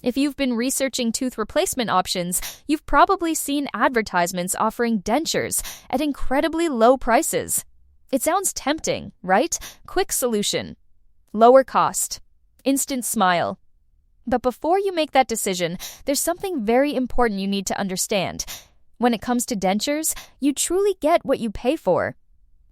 If you've been researching tooth replacement options, you've probably seen advertisements offering dentures at incredibly low prices. It sounds tempting, right? Quick solution. Lower cost. Instant smile. But before you make that decision, there's something very important you need to understand. When it comes to dentures, you truly get what you pay for.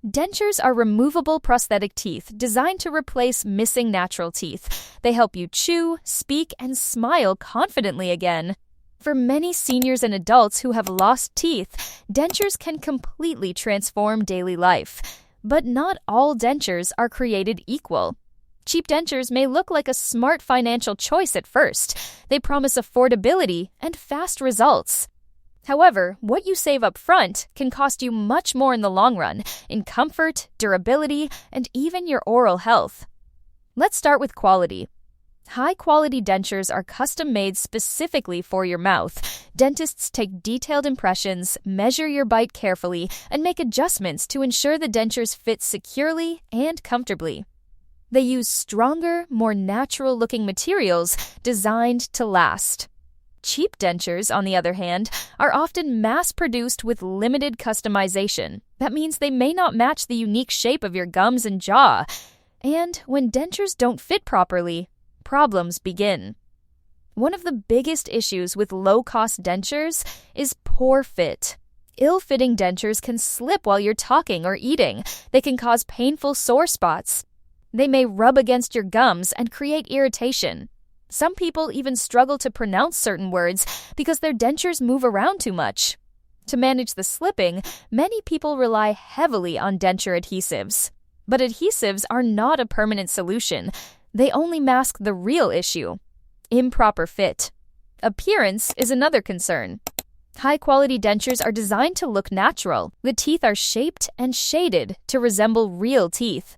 Dentures are removable prosthetic teeth designed to replace missing natural teeth. They help you chew, speak, and smile confidently again. For many seniors and adults who have lost teeth, dentures can completely transform daily life. But not all dentures are created equal. Cheap dentures may look like a smart financial choice at first. They promise affordability and fast results. However, what you save up front can cost you much more in the long run, in comfort, durability, and even your oral health. Let's start with quality. High-quality dentures are custom-made specifically for your mouth. Dentists take detailed impressions, measure your bite carefully, and make adjustments to ensure the dentures fit securely and comfortably. They use stronger, more natural-looking materials designed to last. Cheap dentures, on the other hand, are often mass-produced with limited customization. That means they may not match the unique shape of your gums and jaw. And when dentures don't fit properly, problems begin. One of the biggest issues with low-cost dentures is poor fit. Ill-fitting dentures can slip while you're talking or eating. They can cause painful sore spots. They may rub against your gums and create irritation. Some people even struggle to pronounce certain words because their dentures move around too much. To manage the slipping, many people rely heavily on denture adhesives. But adhesives are not a permanent solution. They only mask the real issue: improper fit. Appearance is another concern. High-quality dentures are designed to look natural. The teeth are shaped and shaded to resemble real teeth.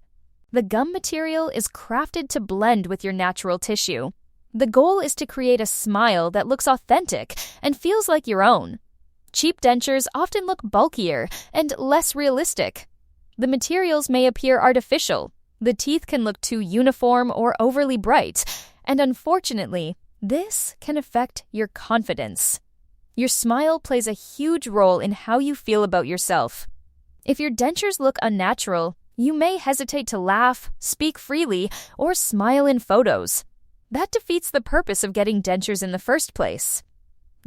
The gum material is crafted to blend with your natural tissue. The goal is to create a smile that looks authentic and feels like your own. Cheap dentures often look bulkier and less realistic. The materials may appear artificial. The teeth can look too uniform or overly bright. And unfortunately, this can affect your confidence. Your smile plays a huge role in how you feel about yourself. If your dentures look unnatural, you may hesitate to laugh, speak freely, or smile in photos. That defeats the purpose of getting dentures in the first place.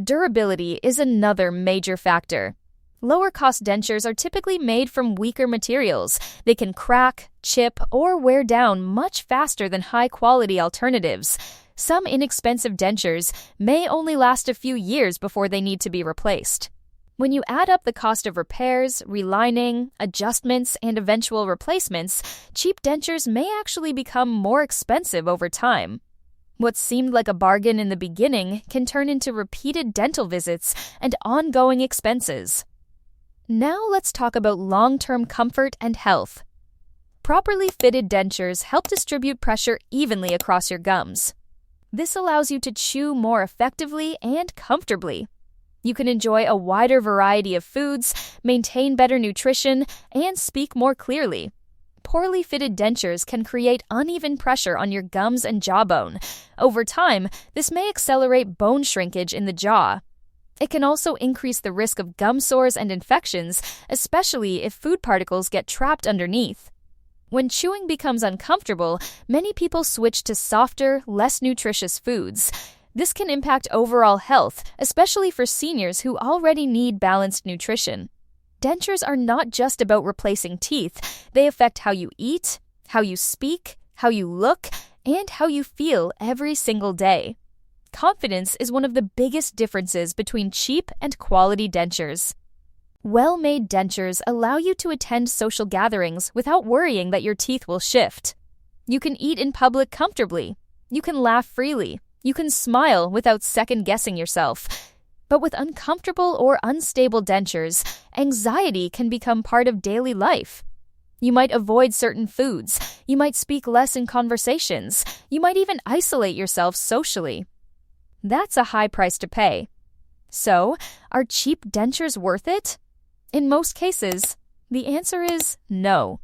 Durability is another major factor. Lower-cost dentures are typically made from weaker materials. They can crack, chip, or wear down much faster than high-quality alternatives. Some inexpensive dentures may only last a few years before they need to be replaced. When you add up the cost of repairs, relining, adjustments, and eventual replacements, cheap dentures may actually become more expensive over time. What seemed like a bargain in the beginning can turn into repeated dental visits and ongoing expenses. Now let's talk about long-term comfort and health. Properly fitted dentures help distribute pressure evenly across your gums. This allows you to chew more effectively and comfortably. You can enjoy a wider variety of foods, maintain better nutrition, and speak more clearly. Poorly fitted dentures can create uneven pressure on your gums and jawbone. Over time, this may accelerate bone shrinkage in the jaw. It can also increase the risk of gum sores and infections, especially if food particles get trapped underneath. When chewing becomes uncomfortable, many people switch to softer, less nutritious foods. This can impact overall health, especially for seniors who already need balanced nutrition. Dentures are not just about replacing teeth. They affect how you eat, how you speak, how you look, and how you feel every single day. Confidence is one of the biggest differences between cheap and quality dentures. Well-made dentures allow you to attend social gatherings without worrying that your teeth will shift. You can eat in public comfortably. You can laugh freely. You can smile without second-guessing yourself. But with uncomfortable or unstable dentures, anxiety can become part of daily life. You might avoid certain foods. You might speak less in conversations. You might even isolate yourself socially. That's a high price to pay. So, are cheap dentures worth it? In most cases, the answer is no.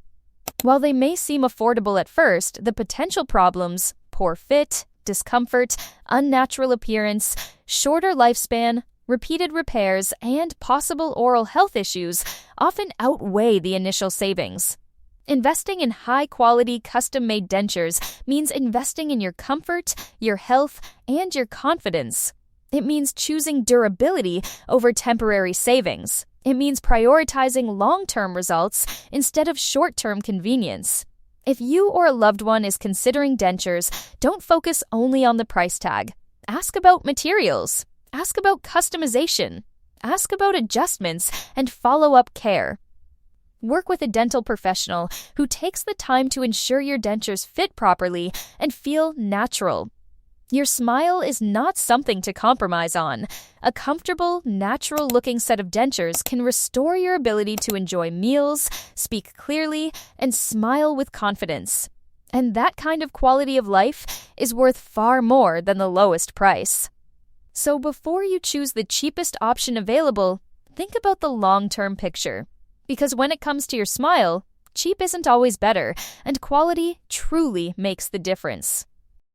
While they may seem affordable at first, the potential problems, poor fit, discomfort, unnatural appearance, shorter lifespan, repeated repairs, and possible oral health issues often outweigh the initial savings. Investing in high-quality, custom-made dentures means investing in your comfort, your health, and your confidence. It means choosing durability over temporary savings. It means prioritizing long-term results instead of short-term convenience. If you or a loved one is considering dentures, don't focus only on the price tag. Ask about materials. Ask about customization. Ask about adjustments and follow-up care. Work with a dental professional who takes the time to ensure your dentures fit properly and feel natural. Your smile is not something to compromise on. A comfortable, natural-looking set of dentures can restore your ability to enjoy meals, speak clearly, and smile with confidence. And that kind of quality of life is worth far more than the lowest price. So before you choose the cheapest option available, think about the long-term picture. Because when it comes to your smile, cheap isn't always better, and quality truly makes the difference.